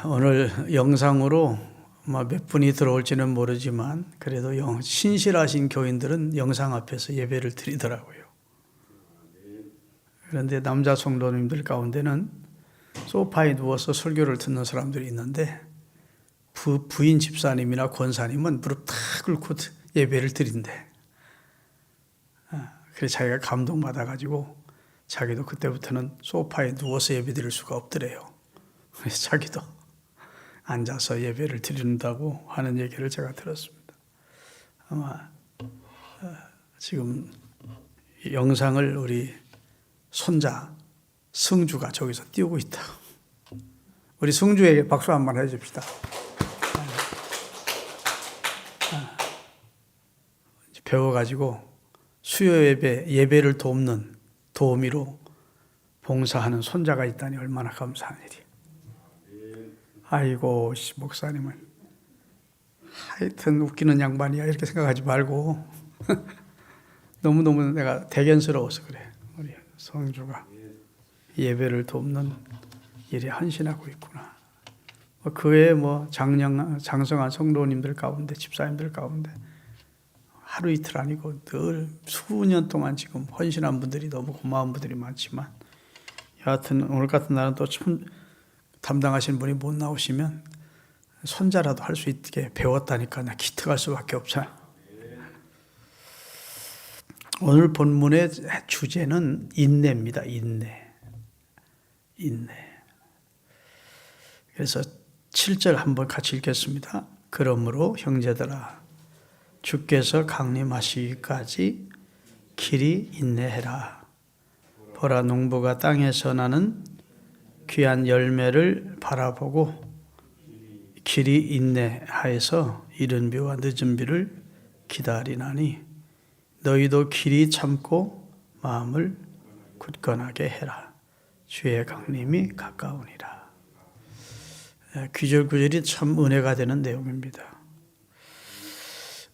오늘 영상으로 몇 분이 들어올지는 모르지만 그래도 신실하신 교인들은 영상 앞에서 예배를 드리더라고요. 그런데 남자 성도님들 가운데는 소파에 누워서 설교를 듣는 사람들이 있는데 부인 집사님이나 권사님은 무릎 탁 꿇고 예배를 드린대. 그래서 자기가 감동받아가지고 자기도 그때부터는 소파에 누워서 예배 드릴 수가 없더래요. 그래서 자기도 앉아서 예배를 드린다고 하는 얘기를 제가 들었습니다. 아마 지금 영상을 우리 손자 승주가 저기서 띄우고 있다. 우리 승주에게 박수 한번 해줍시다. 배워가지고 수요 예배를 돕는 도우미로 봉사하는 손자가 있다니 얼마나 감사한 일이에요. 아이고 목사님은 하여튼 웃기는 양반이야 이렇게 생각하지 말고 너무너무 내가 대견스러워서 그래. 우리 성주가 예배를 돕는 일에 헌신하고 있구나. 그 외에 장성한 성도님들 가운데 집사님들 가운데 하루 이틀 아니고 늘 수년 동안 지금 헌신한 분들이 너무 고마운 분들이 많지만 여하튼 오늘 같은 날은 또 담당하시는 분이 못 나오시면 손자라도 할 수 있게 배웠다니까 나 기특할 수밖에 없잖아. 오늘 본문의 주제는 인내입니다. 인내. 그래서 7절 한번 같이 읽겠습니다. 그러므로 형제들아 주께서 강림하시기까지 길이 인내해라. 보라 농부가 땅에서 나는 귀한 열매를 바라보고 길이 인내하여서 이른 비와 늦은 비를 기다리나니 너희도 길이 참고 마음을 굳건하게 해라. 주의 강림이 가까우니라. 구절구절이 참 은혜가 되는 내용입니다.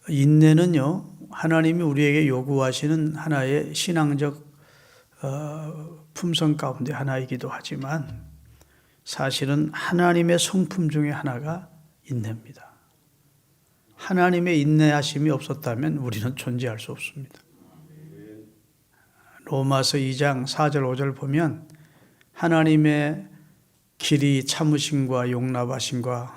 인내는요, 하나님이 우리에게 요구하시는 하나의 신앙적 품성 가운데 하나이기도 하지만 사실은 하나님의 성품 중에 하나가 인내입니다. 하나님의 인내하심이 없었다면 우리는 존재할 수 없습니다. 로마서 2장 4절 5절 보면 하나님의 길이 참으심과 용납하심과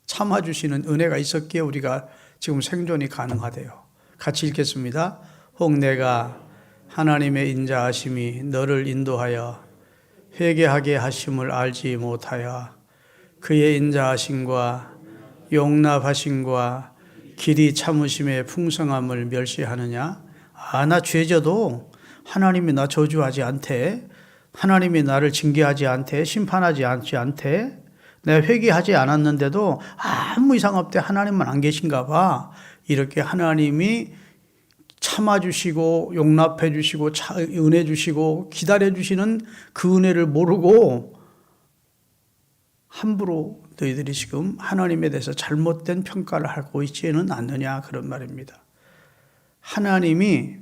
참아주시는 은혜가 있었기에 우리가 지금 생존이 가능하대요. 같이 읽겠습니다. 혹 내가 하나님의 인자하심이 너를 인도하여 회개하게 하심을 알지 못하여 그의 인자하심과 용납하심과 길이 참으심의 풍성함을 멸시하느냐? 나 죄져도 하나님이 나 저주하지 않대. 하나님이 나를 징계하지 않대. 심판하지 않대. 내가 회개하지 않았는데도 아무 이상 없대. 하나님만 안 계신가 봐. 이렇게 하나님이 참아주시고 용납해주시고 은혜 주시고 기다려주시는 그 은혜를 모르고 함부로 너희들이 지금 하나님에 대해서 잘못된 평가를 하고 있지는 않느냐 그런 말입니다. 하나님이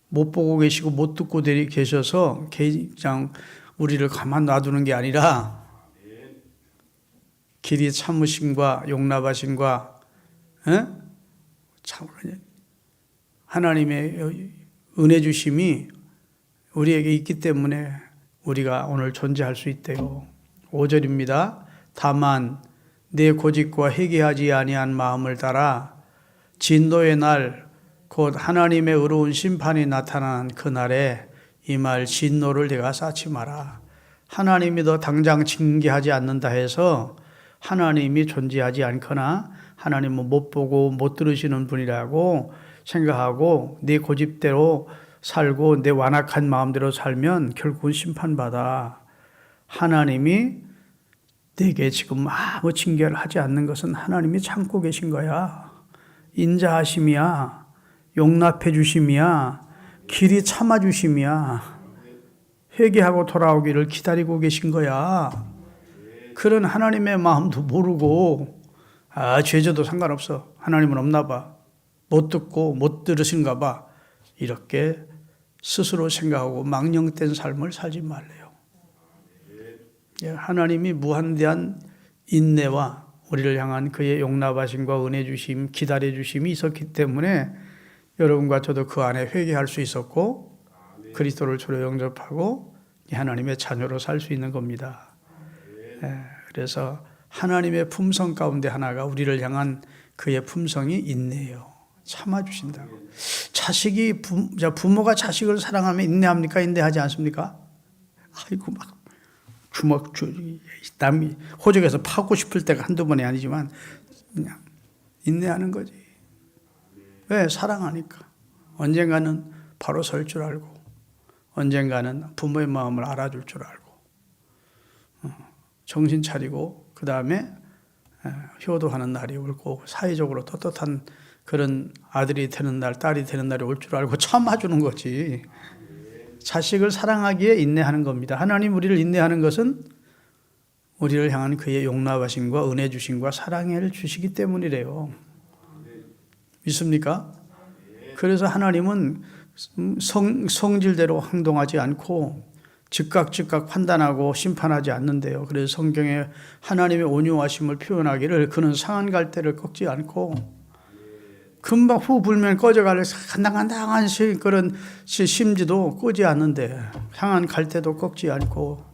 못 보고 계시고 못 듣고 계셔서 그냥 우리를 가만 놔두는 게 아니라 길이 참으심과 용납하심과 하나님의 은혜 주심이 우리에게 있기 때문에 우리가 오늘 존재할 수 있대요. 5절입니다. 다만 내 고집과 회개하지 아니한 마음을 따라 진노의 날 곧 하나님의 의로운 심판이 나타난 그날에 이 말 진노를 내가 쌓지 마라. 하나님이 너 당장 징계하지 않는다 해서 하나님이 존재하지 않거나 하나님은 못 보고 못 들으시는 분이라고 생각하고 내 고집대로 살고 내 완악한 마음대로 살면 결국은 심판받아. 하나님이 내게 지금 아무 징계를 하지 않는 것은 하나님이 참고 계신 거야. 인자하심이야. 용납해 주심이야. 길이 참아 주심이야. 회개하고 돌아오기를 기다리고 계신 거야. 그런 하나님의 마음도 모르고 죄져도 상관없어. 하나님은 없나 봐. 못 듣고 못 들으신가 봐. 이렇게 스스로 생각하고 망령된 삶을 살지 말래요. 하나님이 무한대한 인내와 우리를 향한 그의 용납하심과 은혜 주심, 기다려 주심이 있었기 때문에 여러분과 저도 그 안에 회개할 수 있었고 그리스도를 주로 영접하고 하나님의 자녀로 살 수 있는 겁니다. 그래서 하나님의 품성 가운데 하나가 우리를 향한 그의 품성이 인내예요. 참아주신다고. 부모가 자식을 사랑하면 인내합니까? 인내하지 않습니까? 아이고, 막 남이 호적에서 파고 싶을 때가 한두 번이 아니지만 그냥 인내하는 거지. 왜? 사랑하니까. 언젠가는 바로 설 줄 알고 언젠가는 부모의 마음을 알아줄 줄 알고 정신 차리고 그 다음에 효도하는 날이 올 거고 사회적으로 떳떳한 그런 아들이 되는 날, 딸이 되는 날이 올 줄 알고 참아주는 거지. 자식을 사랑하기에 인내하는 겁니다. 하나님 우리를 인내하는 것은 우리를 향한 그의 용납하심과 은혜 주심과 사랑을 주시기 때문이래요. 믿습니까? 그래서 하나님은 성질대로 행동하지 않고 즉각 판단하고 심판하지 않는데요. 그래서 성경에 하나님의 온유하심을 표현하기를 그는 상한 갈대를 꺾지 않고 금방 후 불면 꺼져갈 간당간당한 그런 심지도 끄지 않는데 상한 갈대도 꺾지 않고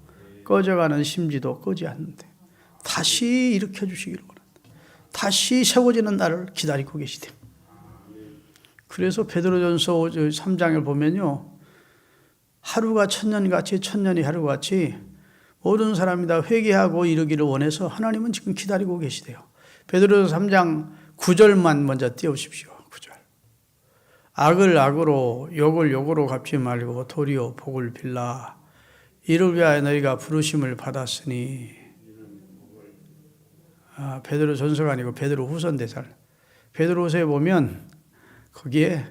꺼져가는 심지도 끄지 않는데 다시 일으켜 주시기를 원한다. 다시 세워지는 날을 기다리고 계시대. 그래서 베드로전서 3장을 보면요. 하루가 천년같이 천년이 하루같이 모든 사람이 다 회개하고 이르기를 원해서 하나님은 지금 기다리고 계시대요. 베드로전서 3장 9절만 먼저 띄우십시오. 9절. 악을 악으로 욕을 욕으로 갚지 말고 도리어 복을 빌라. 이를 위하여 너희가 부르심을 받았으니. 베드로전서가 아니고 베드로후서인데 베드로후서에 보면 거기에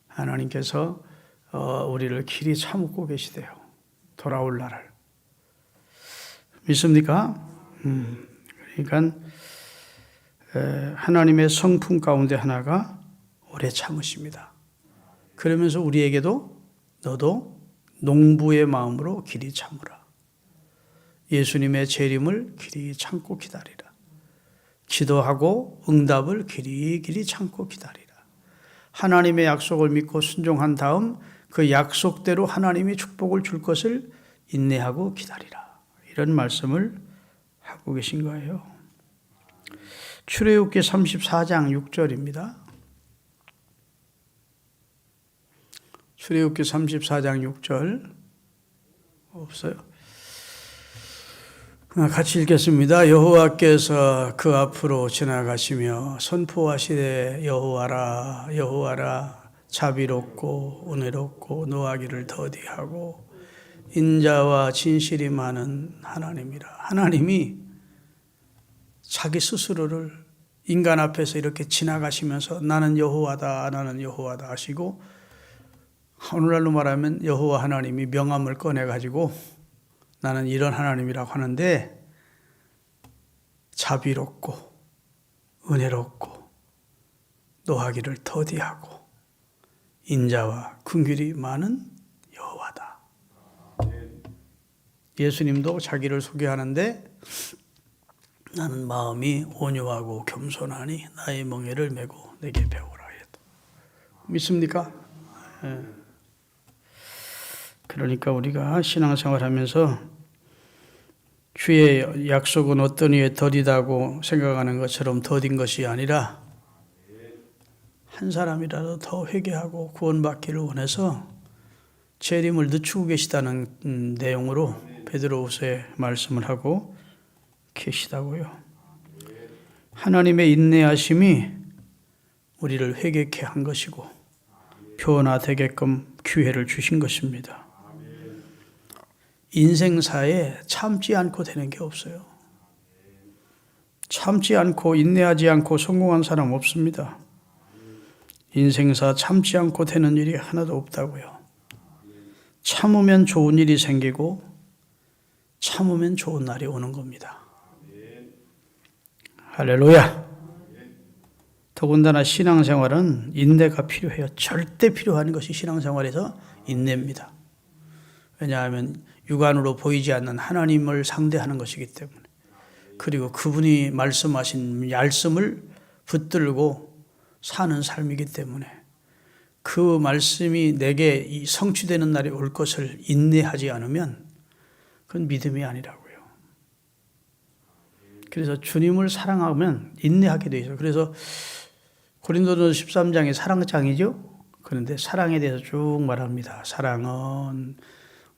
하나님께서 우리를 길이 참고 계시대요. 돌아올 날을. 믿습니까? 그러니까 하나님의 성품 가운데 하나가 오래 참으십니다. 그러면서 우리에게도 너도 농부의 마음으로 길이 참으라. 예수님의 재림을 길이 참고 기다리라. 기도하고 응답을 길이 참고 기다리라. 하나님의 약속을 믿고 순종한 다음 그 약속대로 하나님이 축복을 줄 것을 인내하고 기다리라. 이런 말씀을 하고 계신 거예요. 출애굽기 34장 6절입니다. 출애굽기 34장 6절 없어요? 같이 읽겠습니다. 여호와께서 그 앞으로 지나가시며 선포하시되 여호와라 여호와라 자비롭고 은혜롭고 노하기를 더디하고 인자와 진실이 많은 하나님이라. 하나님이 자기 스스로를 인간 앞에서 이렇게 지나가시면서 나는 여호와다 나는 여호와다 하시고 오늘날로 말하면 여호와 하나님이 명함을 꺼내가지고 나는 이런 하나님이라고 하는데 자비롭고 은혜롭고 노하기를 더디하고 인자와 긍휼이 많은 여호와다. 예수님도 자기를 소개하는데 나는 마음이 온유하고 겸손하니 나의 멍에를 메고 내게 배우라 했다. 믿습니까? 그러니까 우리가 신앙생활하면서 주의 약속은 어떤 이에 더디다고 생각하는 것처럼 더딘 것이 아니라 한 사람이라도 더 회개하고 구원받기를 원해서 재림을 늦추고 계시다는 내용으로 베드로후서에 말씀을 하고 계시다고요. 하나님의 인내하심이 우리를 회개케 한 것이고 변화되게끔 기회를 주신 것입니다. 인생사에 참지 않고 되는 게 없어요. 참지 않고 인내하지 않고 성공한 사람 없습니다. 인생사 참지 않고 되는 일이 하나도 없다고요. 참으면 좋은 일이 생기고 참으면 좋은 날이 오는 겁니다. 할렐루야. 더군다나 신앙생활은 인내가 필요해요. 절대 필요한 것이 신앙생활에서 인내입니다. 왜냐하면 육안으로 보이지 않는 하나님을 상대하는 것이기 때문에. 그리고 그분이 말씀하신 말씀을 붙들고 사는 삶이기 때문에 그 말씀이 내게 성취되는 날이 올 것을 인내하지 않으면 그건 믿음이 아니라고요. 그래서 주님을 사랑하면 인내하게 돼 있어요. 그래서 고린도전서 13장이 사랑장이죠. 그런데 사랑에 대해서 쭉 말합니다. 사랑은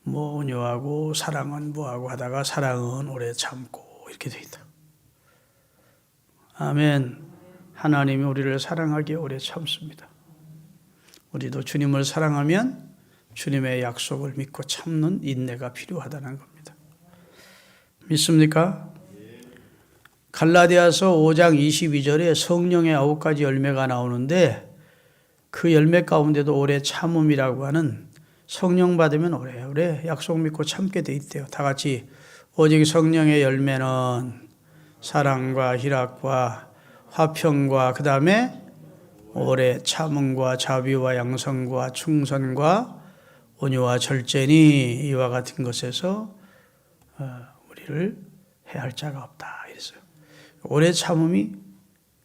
뭐 온유하고 사랑은 뭐하고 하다가 사랑은 오래 참고 이렇게 돼 있다. 아멘. 하나님이 우리를 사랑하기에 오래 참습니다. 우리도 주님을 사랑하면 주님의 약속을 믿고 참는 인내가 필요하다는 겁니다. 믿습니까? 갈라디아서 5장 22절에 성령의 9가지 열매가 나오는데 그 열매 가운데도 오래 참음이라고 하는 성령 받으면 오래오래 약속 믿고 참게 돼 있대요. 다 같이 오직 성령의 열매는 사랑과 희락과 화평과 그 다음에 오래 참음과 자비와 양성과 충성과 온유와 절제니 이와 같은 것에서 우리를 해할 자가 없다 이랬어요. 오래 참음이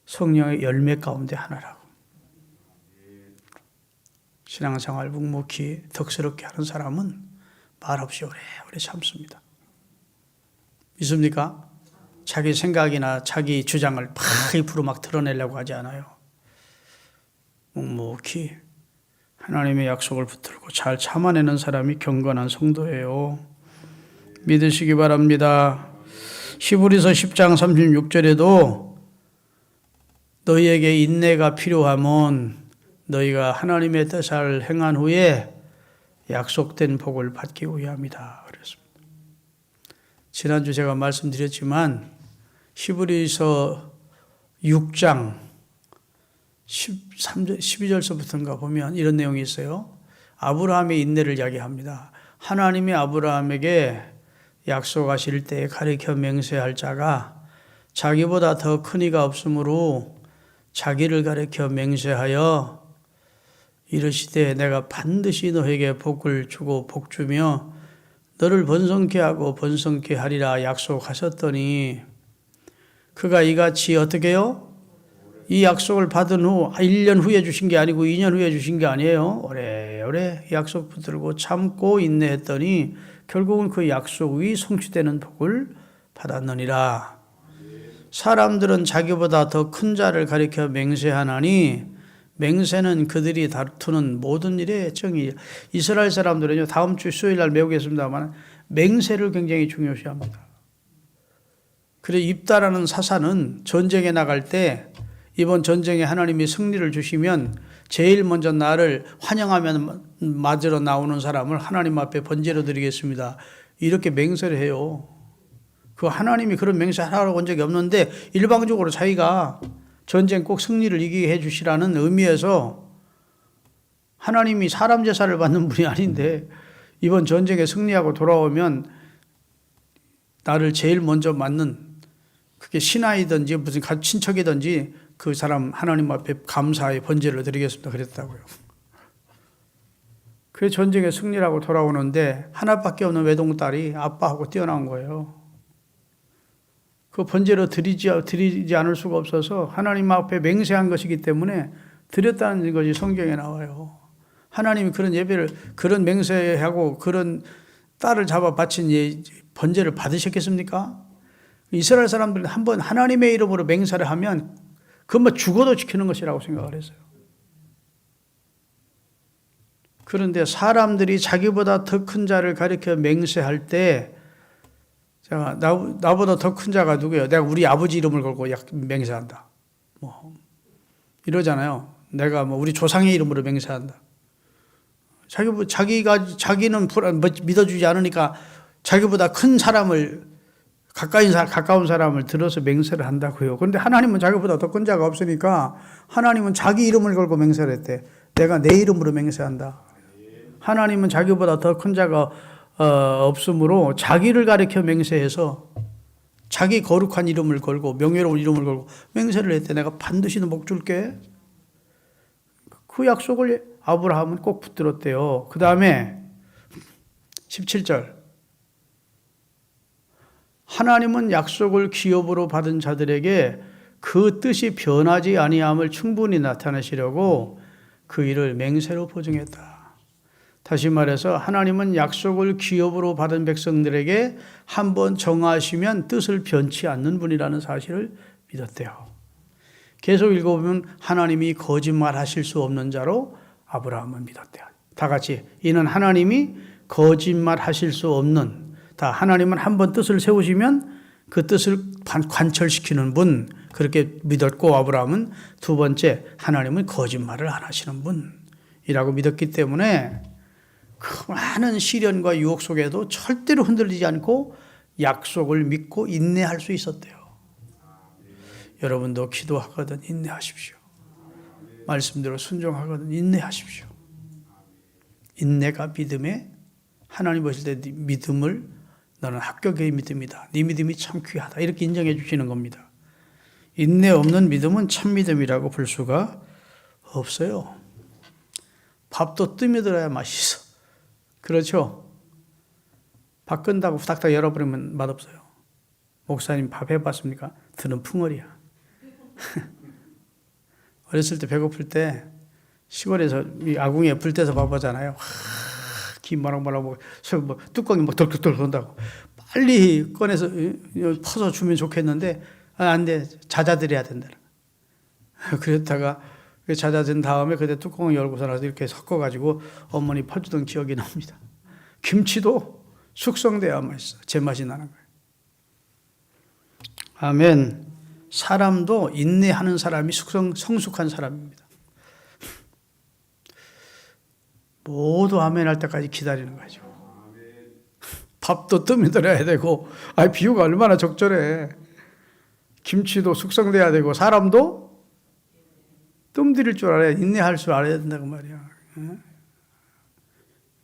성령의 열매 가운데 하나라고. 신앙생활 묵묵히 덕스럽게 하는 사람은 말없이 오래 참습니다. 믿습니까? 자기 생각이나 자기 주장을 막 입으로 막 드러내려고 하지 않아요. 묵묵히 하나님의 약속을 붙들고 잘 참아내는 사람이 경건한 성도예요. 믿으시기 바랍니다. 히브리서 10장 36절에도 너희에게 인내가 필요하면 너희가 하나님의 뜻을 행한 후에 약속된 복을 받기 위함이다 그랬습니다. 지난주 제가 말씀드렸지만 히브리서 6장 13절, 12절서부터인가 보면 이런 내용이 있어요. 아브라함의 인내를 이야기합니다. 하나님이 아브라함에게 약속하실 때 가르쳐 맹세할 자가 자기보다 더 큰 이가 없으므로 자기를 가르쳐 맹세하여 이르시되 내가 반드시 너에게 복을 주고 복주며 너를 번성케 하고 번성케 하리라 약속하셨더니 그가 이같이 어떻게 해요? 이 약속을 받은 후 1년 후에 주신 게 아니고 2년 후에 주신 게 아니에요. 오래오래 약속 붙들고 참고 인내했더니 결국은 그 약속이 성취되는 복을 받았느니라. 사람들은 자기보다 더 큰 자를 가리켜 맹세하나니 맹세는 그들이 다투는 모든 일의 정의. 이스라엘 사람들은요, 다음 주 수요일 날 배우겠습니다만 맹세를 굉장히 중요시합니다. 그래서 입다라는 사사는 전쟁에 나갈 때 이번 전쟁에 하나님이 승리를 주시면 제일 먼저 나를 환영하면 맞으러 나오는 사람을 하나님 앞에 번제로 드리겠습니다. 이렇게 맹세를 해요. 그 하나님이 그런 맹세하라고 한 적이 없는데 일방적으로 자기가 전쟁 꼭 승리를 이기게 해주시라는 의미에서 하나님이 사람 제사를 받는 분이 아닌데 이번 전쟁에 승리하고 돌아오면 나를 제일 먼저 맞는 그게 신하이든지 무슨 친척이든지 그 사람 하나님 앞에 감사의 번제를 드리겠습니다 그랬다고요. 그 전쟁에 승리하고 돌아오는데 하나밖에 없는 외동딸이 아빠하고 뛰어나온 거예요. 그 번제로 드리지 않을 수가 없어서 하나님 앞에 맹세한 것이기 때문에 드렸다는 것이 성경에 나와요. 하나님이 그런 예배를 그런 맹세하고 그런 딸을 잡아 바친 번제를 받으셨겠습니까? 이스라엘 사람들은 한번 하나님의 이름으로 맹세를 하면 그건 죽어도 지키는 것이라고 생각을 했어요. 그런데 사람들이 자기보다 더 큰 자를 가리켜 맹세할 때 자, 나보다 더 큰 자가 누구예요? 내가 우리 아버지 이름을 걸고 맹세한다. 뭐 이러잖아요. 내가 뭐 우리 조상의 이름으로 맹세한다. 자기는 믿어주지 않으니까 자기보다 큰 사람을 가까운 사람을 들어서 맹세를 한다고요. 그런데 하나님은 자기보다 더 큰 자가 없으니까 하나님은 자기 이름을 걸고 맹세를 했대. 내가 내 이름으로 맹세한다. 하나님은 자기보다 더 큰 자가 없으므로 자기를 가리켜 맹세해서 자기 거룩한 이름을 걸고 명예로운 이름을 걸고 맹세를 했대. 내가 반드시 너 복 줄게. 그 약속을 아브라함은 꼭 붙들었대요. 그 다음에 17절. 하나님은 약속을 기업으로 받은 자들에게 그 뜻이 변하지 아니함을 충분히 나타내시려고 그 일을 맹세로 보증했다. 다시 말해서 하나님은 약속을 기업으로 받은 백성들에게 한번 정하시면 뜻을 변치 않는 분이라는 사실을 믿었대요. 계속 읽어보면 하나님이 거짓말하실 수 없는 자로 아브라함을 믿었대요. 다 같이 이는 하나님이 거짓말하실 수 없는, 다 하나님은 한번 뜻을 세우시면 그 뜻을 관철시키는 분, 그렇게 믿었고, 아브라함은 두 번째 하나님은 거짓말을 안 하시는 분이라고 믿었기 때문에 그 많은 시련과 유혹 속에도 절대로 흔들리지 않고 약속을 믿고 인내할 수 있었대요. 여러분도 기도하거든 인내하십시오. 말씀대로 순종하거든 인내하십시오. 인내가 믿음에, 하나님 보실 때 믿음을 너는 합격의 믿음이다. 네 믿음이 참 귀하다. 이렇게 인정해 주시는 겁니다. 인내 없는 믿음은 참 믿음이라고 볼 수가 없어요. 밥도 뜸이 들어야 맛있어. 그렇죠? 밥 끈다고 후닥닥 열어버리면 맛없어요. 목사님 밥 해봤습니까? 드는 풍월이야. 어렸을 때 배고플 때 시골에서 이 아궁이에 불 떼서 밥 하잖아요. 김 말랑말랑 뭐 뚜껑이 막 덜컥덜컥 한다고 빨리 꺼내서 퍼서 주면 좋겠는데 안 돼. 잦아들여야 된다. 그랬다가 잦아든 다음에 그때 뚜껑을 열고서 나서 이렇게 섞어가지고 어머니 퍼주던 기억이 납니다. 김치도 숙성돼야 맛있어. 제맛이 나는 거예요. 아멘. 사람도 인내하는 사람이 성숙한 사람입니다. 모두 아멘 할 때까지 기다리는 거죠. 밥도 뜸이 들어야 되고, 비유가 얼마나 적절해. 김치도 숙성돼야 되고, 사람도 뜸 들일 줄 알아야, 인내할 줄 알아야 된다고 말이야.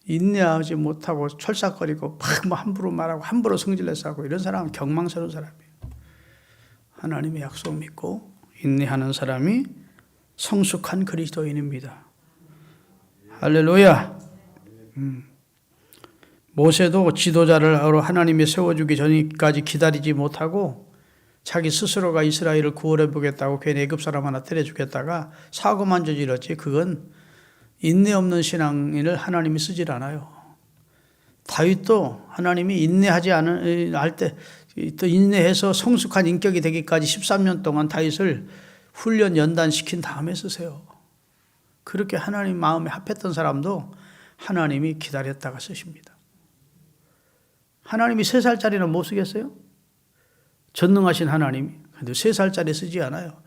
인내하지 못하고 철삭거리고 막 함부로 말하고 함부로 성질내서 하고 이런 사람은 경망스러운 사람이에요. 하나님의 약속 믿고 인내하는 사람이 성숙한 그리스도인입니다. 할렐루야. 모세도 지도자를 하나님이 세워주기 전까지 기다리지 못하고 자기 스스로가 이스라엘을 구원해 보겠다고 괜히 애굽 사람 하나 때려 죽였다가 사고만 저질렀지. 그건 인내 없는 신앙인을 하나님이 쓰질 않아요. 다윗도 하나님이 인내하지 않을 때 또 인내해서 성숙한 인격이 되기까지 13년 동안 다윗을 훈련 연단시킨 다음에 쓰세요. 그렇게 하나님 마음에 합했던 사람도 하나님이 기다렸다가 쓰십니다. 하나님이 3살짜리는 못 쓰겠어요? 전능하신 하나님이. 근데 3살짜리 쓰지 않아요.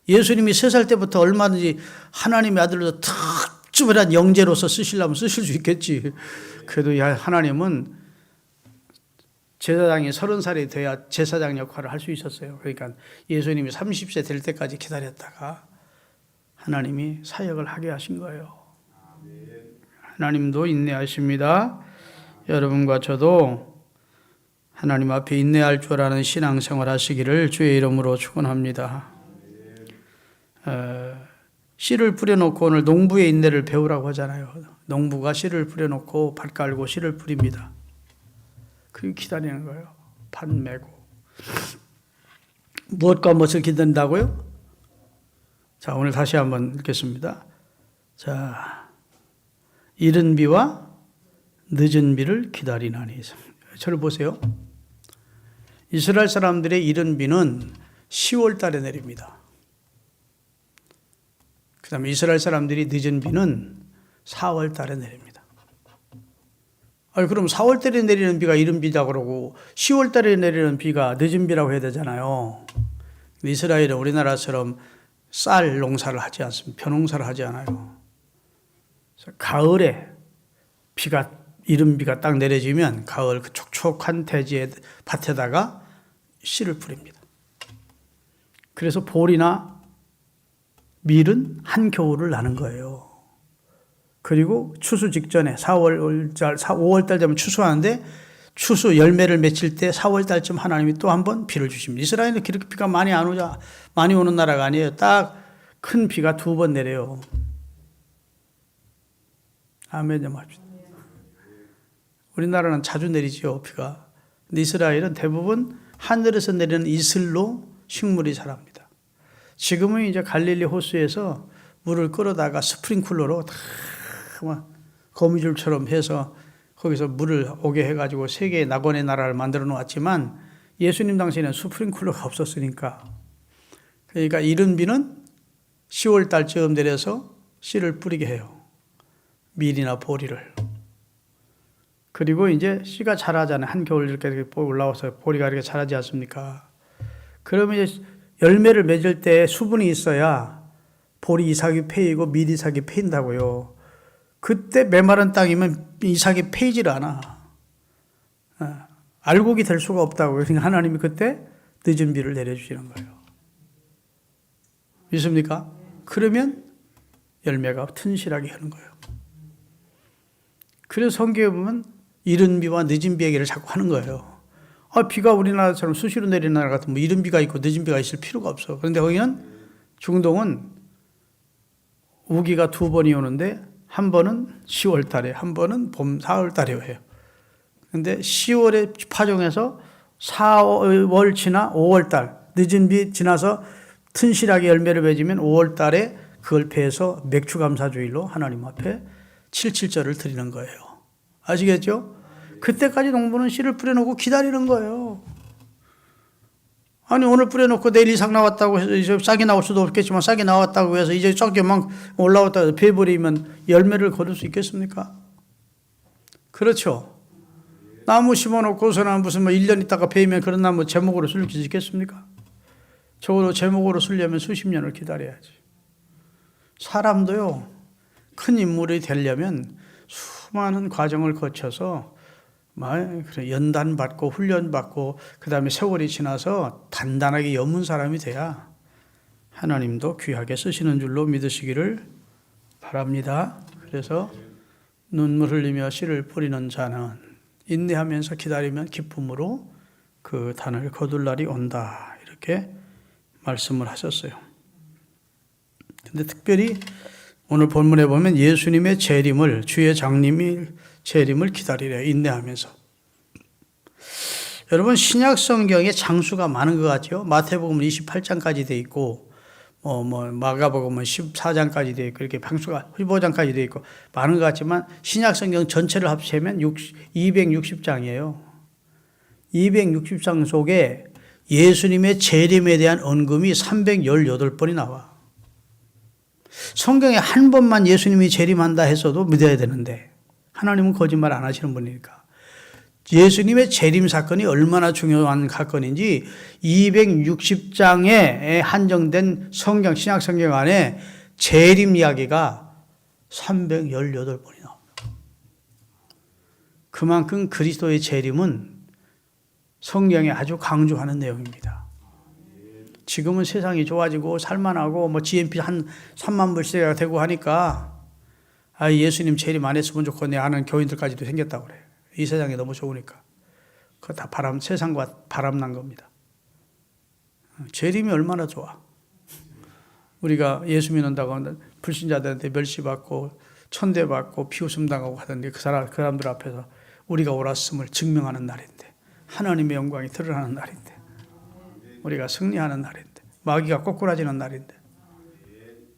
예수님이 3살 때부터 얼마든지 하나님의 아들로서 특별한 영재로서 쓰시려면 쓰실 수 있겠지. 그래도 하나님은 제사장이 30살이 돼야 제사장 역할을 할 수 있었어요. 그러니까 예수님이 30세 될 때까지 기다렸다가 하나님이 사역을 하게 하신 거예요. 하나님도 인내하십니다. 여러분과 저도 하나님 앞에 인내할 줄 아는 신앙생활 하시기를 주의 이름으로 축원합니다. 씨를 뿌려놓고 오늘 농부의 인내를 배우라고 하잖아요. 농부가 씨를 뿌려놓고 밭 깔고 씨를 뿌립니다. 그게 기다리는 거예요. 밭 메고. 무엇과 무엇을 기다린다고요? 자, 오늘 다시 한번 읽겠습니다. 자, 이른 비와 늦은 비를 기다리나니. 저를 보세요. 이스라엘 사람들의 이른 비는 10월 달에 내립니다. 그 다음에 이스라엘 사람들이 늦은 비는 4월 달에 내립니다. 그럼 4월 달에 내리는 비가 이른 비다 그러고 10월 달에 내리는 비가 늦은 비라고 해야 되잖아요. 이스라엘은 우리나라처럼 쌀 농사를 하지 않습니다. 벼농사를 하지 않아요. 가을에 이른 비가 딱 내려지면 가을 그 촉촉한 대지에 밭에다가 씨를 뿌립니다. 그래서 볼이나 밀은 한겨울을 나는 거예요. 그리고 추수 직전에 5월달 되면 추수하는데 추수 열매를 맺힐 때 4월달쯤 하나님이 또 한 번 비를 주십니다. 이스라엘은 그렇게 비가 많이 오는 나라가 아니에요. 딱 큰 비가 2번 내려요. 아멘 좀 합시다. 우리나라는 자주 내리죠, 비가. 근데 이스라엘은 대부분 하늘에서 내리는 이슬로 식물이 자랍니다. 지금은 이제 갈릴리 호수에서 물을 끌어다가 스프링클러로 다 거미줄처럼 해서 거기서 물을 오게 해가지고 세계의 낙원의 나라를 만들어 놓았지만 예수님 당시에는 스프링클러가 없었으니까. 그러니까 이른 비는 10월 달쯤 내려서 씨를 뿌리게 해요. 밀이나 보리를. 그리고 이제 씨가 자라잖아요. 한겨울 이렇게 올라와서 보리가 이렇게 자라지 않습니까? 그러면 이제 열매를 맺을 때 수분이 있어야 보리 이삭이 패이고 밀 이삭이 패인다고요. 그때 메마른 땅이면 이삭이 패이질 않아. 알곡이 될 수가 없다고요. 그러니까 하나님이 그때 늦은 비를 내려주시는 거예요. 믿습니까? 그러면 열매가 튼실하게 하는 거예요. 그래서 성경에 보면 이른 비와 늦은 비 얘기를 자꾸 하는 거예요. 비가 우리나라처럼 수시로 내리는 나라 같은 뭐 이른 비가 있고 늦은 비가 있을 필요가 없어. 그런데 거기는 중동은 우기가 2번이 오는데 한 번은 10월 달에, 한 번은 봄, 4월 달에 해요. 근데 10월에 파종해서 4월 지나 5월 달, 늦은 비 지나서 튼실하게 열매를 맺으면 5월 달에 그걸 패해서 맥추감사주일로 하나님 앞에 77절을 드리는 거예요. 아시겠죠? 그때까지 농부는 씨를 뿌려놓고 기다리는 거예요. 아니 오늘 뿌려놓고 내일 이삭 나왔다고 해서 이제 싹이 나올 수도 없겠지만 싹이 나왔다고 해서 이제 썩이 막 올라왔다고 해서 베버리면 열매를 거둘 수 있겠습니까? 그렇죠. 나무 심어놓고서는 무슨 1년 있다가 베이면 그런 나무 제목으로 쓸 수 있겠습니까? 적어도 제목으로 쓰려면 수십 년을 기다려야지. 사람도요, 큰 인물이 되려면 수많은 과정을 거쳐서 연단받고 훈련받고 그 다음에 세월이 지나서 단단하게 연문 사람이 돼야 하나님도 귀하게 쓰시는 줄로 믿으시기를 바랍니다. 그래서 눈물 흘리며 씨를 뿌리는 자는 인내하면서 기다리면 기쁨으로 그 단을 거둘 날이 온다. 이렇게 말씀을 하셨어요. 근데 특별히 오늘 본문에 보면 예수님의 재림을, 주의 장님이 재림을 기다리래, 인내하면서. 여러분, 신약 성경에 장수가 많은 것 같죠? 마태복음 28장까지 돼 있고, 마가복음은 14장까지 돼 있고, 이렇게 방수가 15장까지 돼 있고, 많은 것 같지만, 신약 성경 전체를 합치면 260장이에요. 260장 속에 예수님의 재림에 대한 언급이 318번이 나와. 성경에 한 번만 예수님이 재림한다 했어도 믿어야 되는데 하나님은 거짓말 안 하시는 분이니까 예수님의 재림 사건이 얼마나 중요한 사건인지 260장에 한정된 성경, 신약 성경 안에 재림 이야기가 318번이 나옵니다. 그만큼 그리스도의 재림은 성경에 아주 강조하는 내용입니다. 지금은 세상이 좋아지고 살만하고 GNP 한 3만 불세가 되고 하니까 예수님 재림 안 했으면 좋고 내 아는 교인들까지도 생겼다고 그래요. 이 세상이 너무 좋으니까. 그거 다 세상과 바람난 겁니다. 재림이 얼마나 좋아. 우리가 예수 믿는다고 하면 불신자들한테 멸시받고 천대받고 비웃음 당하고 하던데 그 사람들 앞에서 우리가 옳았음을 증명하는 날인데 하나님의 영광이 드러나는 날인데 우리가 승리하는 날인데 마귀가 꼬꾸라지는 날인데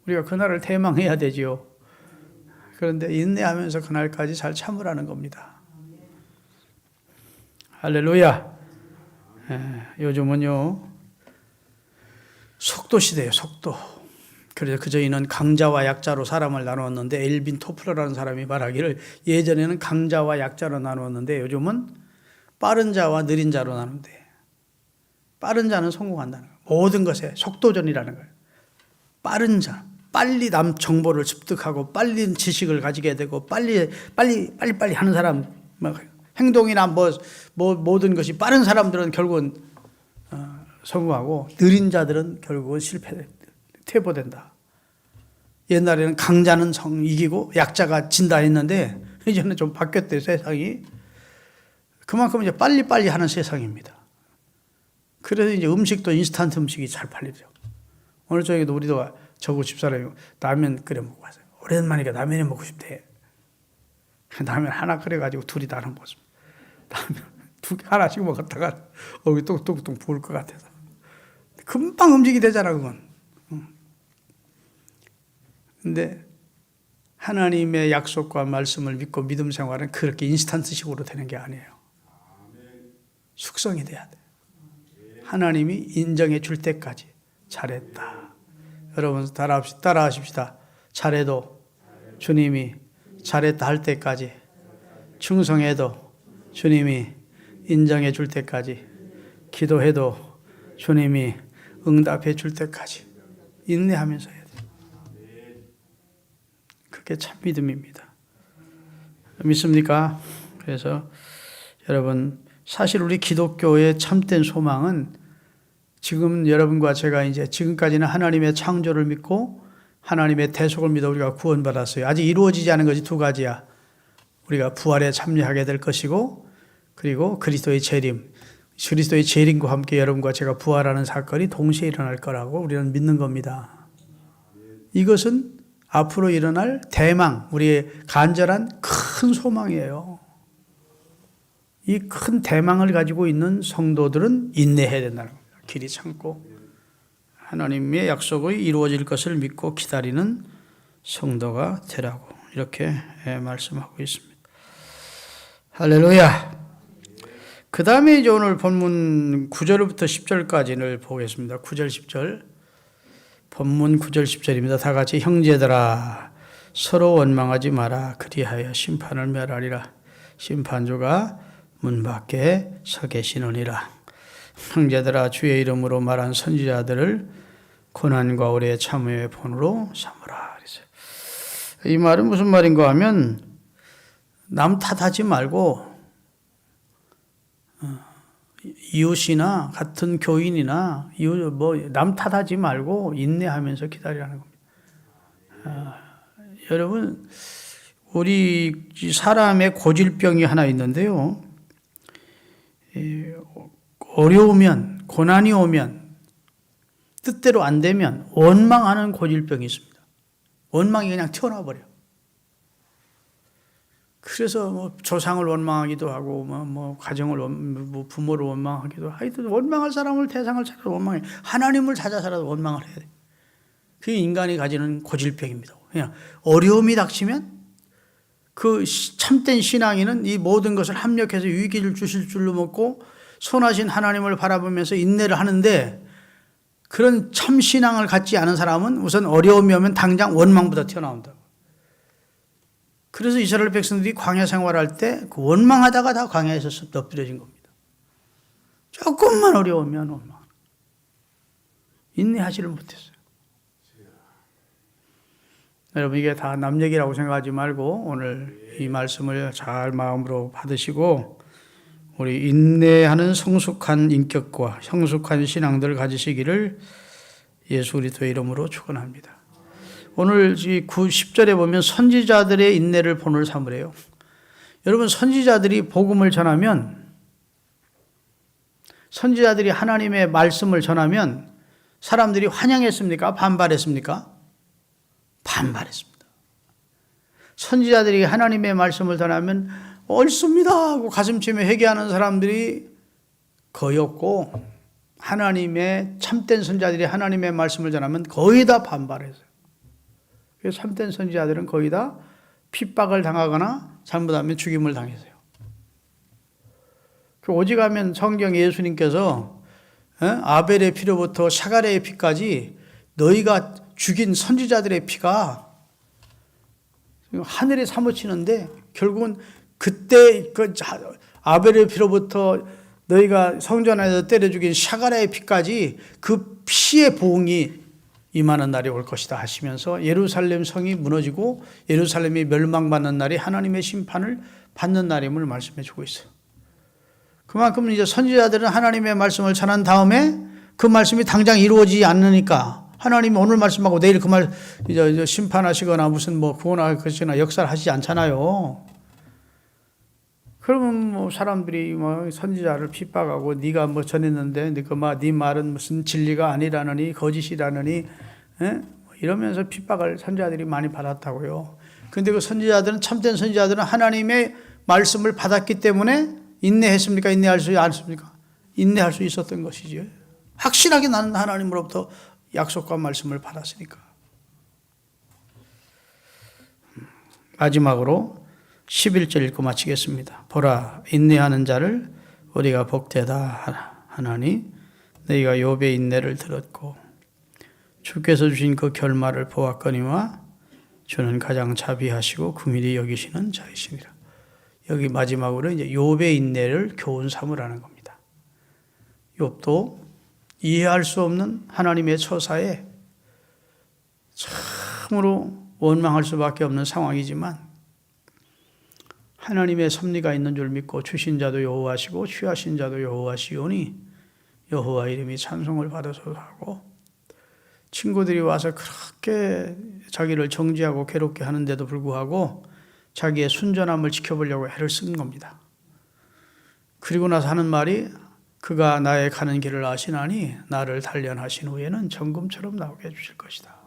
우리가 그날을 대망해야 되지요. 그런데 인내하면서 그날까지 잘 참으라는 겁니다. 할렐루야. 요즘은요 속도 시대예요. 속도. 그래서 그저희는 강자와 약자로 사람을 나누었는데 엘빈 토플러라는 사람이 말하기를 예전에는 강자와 약자로 나누었는데 요즘은 빠른 자와 느린 자로 나눈대. 빠른 자는 성공한다는 거예요. 모든 것에 속도전이라는 거예요. 빠른 자, 빨리 남 정보를 습득하고 빨리 지식을 가지게 되고 빨리 하는 사람, 행동이나 모든 것이 빠른 사람들은 결국은 성공하고 느린 자들은 결국은 퇴보된다. 옛날에는 강자는 이기고 약자가 진다 했는데 이제는 좀 바뀌었대요, 세상이. 그만큼 이제 빨리 하는 세상입니다. 그래서 이제 음식도 인스턴트 음식이 잘 팔리죠. 오늘 저녁에도 우리도 저구 집사람이 라면 끓여 먹고 왔어요. 오랜만이니까 라면이 먹고 싶대. 라면 하나 끓여가지고 둘이 나눠 먹었습니다. 하나씩 먹었다가 여기 뚝뚝뚝 부을 것 같아서. 금방 움직이 되잖아, 그건. 근데 하나님의 약속과 말씀을 믿고 믿음 생활은 그렇게 인스턴트식으로 되는 게 아니에요. 숙성이 돼야 돼. 하나님이 인정해 줄 때까지 잘했다. 여러분 따라하십시다. 잘해도 주님이 잘했다 할 때까지, 충성해도 주님이 인정해 줄 때까지, 기도해도 주님이 응답해 줄 때까지 인내하면서 해야 돼요. 그게 참 믿음입니다. 믿습니까? 그래서 여러분, 사실 우리 기독교의 참된 소망은 지금 여러분과 제가 이제 지금까지는 하나님의 창조를 믿고 하나님의 대속을 믿어 우리가 구원받았어요. 아직 이루어지지 않은 것이 두 가지야. 우리가 부활에 참여하게 될 것이고, 그리고 그리스도의 재림. 그리스도의 재림과 함께 여러분과 제가 부활하는 사건이 동시에 일어날 거라고 우리는 믿는 겁니다. 이것은 앞으로 일어날 대망, 우리의 간절한 큰 소망이에요. 이 큰 대망을 가지고 있는 성도들은 인내해야 된다는 겁니다. 길이 참고 하나님의 약속이 이루어질 것을 믿고 기다리는 성도가 되라고 이렇게 말씀하고 있습니다. 할렐루야. 그 다음에 이제 오늘 본문 9절부터 10절까지를 보겠습니다. 9절, 10절. 본문 9절, 10절입니다. 다 같이 형제들아 서로 원망하지 마라. 그리하여 심판을 멸하리라. 심판주가 문 밖에 서 계시느니라. 형제들아 주의 이름으로 말한 선지자들을 고난과 오래 참음의 본으로 삼으라. 이 말은 무슨 말인가 하면 남 탓하지 말고 이웃이나 같은 교인이나 남 탓하지 말고 인내하면서 기다리라는 겁니다. 여러분, 우리 사람의 고질병이 하나 있는데요. 어려우면, 고난이 오면, 뜻대로 안 되면 원망하는 고질병이 있습니다. 원망이 그냥 튀어나와 버려. 그래서 뭐 조상을 원망하기도 하고, 가정을 부모를 원망하기도 하여튼 원망할 사람을 대상을 찾아서 원망해. 하나님을 찾아서라도 원망을 해야 돼. 그게 인간이 가지는 고질병입니다. 그냥 어려움이 닥치면 그 참된 신앙인은 이 모든 것을 합력해서 위기를 주실 줄로 먹고 선하신 하나님을 바라보면서 인내를 하는데, 그런 참 신앙을 갖지 않은 사람은 우선 어려움이 오면 당장 원망부터 튀어나온다. 그래서 이스라엘 백성들이 광야 생활할 때 그 원망하다가 다 광야에서 엎드려진 겁니다. 조금만 어려우면 원망. 인내하지를 못했어요. 여러분, 이게 다 남 얘기라고 생각하지 말고 오늘 이 말씀을 잘 마음으로 받으시고 우리 인내하는 성숙한 인격과 성숙한 신앙들을 가지시기를 예수 그리스도의 이름으로 축원합니다. 오늘 10절에 보면 선지자들의 인내를 본을 삼으래요. 여러분, 선지자들이 복음을 전하면, 선지자들이 하나님의 말씀을 전하면 사람들이 환영했습니까? 반발했습니까? 반발했습니다. 선지자들이 하나님의 말씀을 전하면 옳습니다 하고 가슴치며 회개하는 사람들이 거의 없고, 하나님의 참된 선지자들이 하나님의 말씀을 전하면 거의 다 반발했어요. 그래서 참된 선지자들은 거의 다 핍박을 당하거나 잘못하면 죽임을 당했어요. 오직하면 성경 예수님께서 아벨의 피로부터 샤갈의 피까지 너희가 죽인 선지자들의 피가 하늘에 사무치는데, 결국은 그때 그 아벨의 피로부터 너희가 성전 안에서 때려 죽인 샤갈의 피까지 그 피의 보응이 임하는 날이 올 것이다 하시면서 예루살렘 성이 무너지고 예루살렘이 멸망받는 날이 하나님의 심판을 받는 날임을 말씀해 주고 있어요. 그만큼 이제 선지자들은 하나님의 말씀을 전한 다음에 그 말씀이 당장 이루어지지 않으니까 하나님이 오늘 말씀하고 내일 그 말 이제 심판하시거나 무슨 구원할 것이나 역사를 하시지 않잖아요. 그러면 사람들이 선지자를 핍박하고 네가 전했는데 네 말은 무슨 진리가 아니라느니 거짓이라느니 이러면서 핍박을 선지자들이 많이 받았다고요. 근데 그 선지자들은, 참된 선지자들은 하나님의 말씀을 받았기 때문에 인내했습니까? 인내할 수 않습니까? 인내할 수 있었던 것이죠. 확실하게 나는 하나님으로부터 약속과 말씀을 받았으니까. 마지막으로 11절 읽고 마치겠습니다. 보라, 인내하는 자를 우리가 복되다 하나니 너희가 욥의 인내를 들었고 주께서 주신 그 결말을 보았거니와 주는 가장 자비하시고 긍휼히 여기시는 자이시니라. 여기 마지막으로 이제 욥의 인내를 교훈 삼으라는 겁니다. 욥도 이해할 수 없는 하나님의 처사에 참으로 원망할 수밖에 없는 상황이지만 하나님의 섭리가 있는 줄 믿고 주신 자도 여호와시고 취하신 자도 여호와시오니 여호와 이름이 찬송을 받으소서 하고, 친구들이 와서 그렇게 자기를 정죄하고 괴롭게 하는데도 불구하고 자기의 순전함을 지켜보려고 애를 쓴 겁니다. 그리고 나서 하는 말이 그가 나의 가는 길을 아시나니 나를 단련하신 후에는 정금처럼 나오게 해주실 것이다.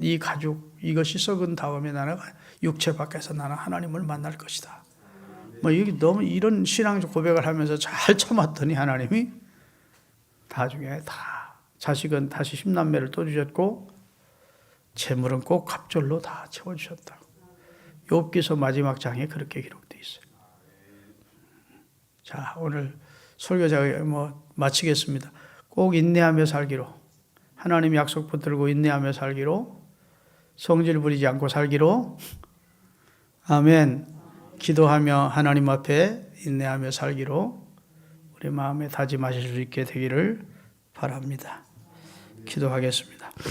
이 가죽 이것이 썩은 다음에 나는 육체 밖에서 나는 하나님을 만날 것이다. 이게 너무 이런 신앙적 고백을 하면서 잘 참았더니 하나님이 나중에 다 자식은 다시 10남매를 또 주셨고 재물은 꼭 갑절로 다 채워주셨다고. 욥기서 마지막 장에 그렇게 기록되어 있어요. 자, 오늘 설교 제가 마치겠습니다. 꼭 인내하며 살기로, 하나님 약속 붙들고 인내하며 살기로, 성질 부리지 않고 살기로, 아멘. 기도하며 하나님 앞에 인내하며 살기로 우리 마음에 다짐하실 수 있게 되기를 바랍니다. 기도하겠습니다.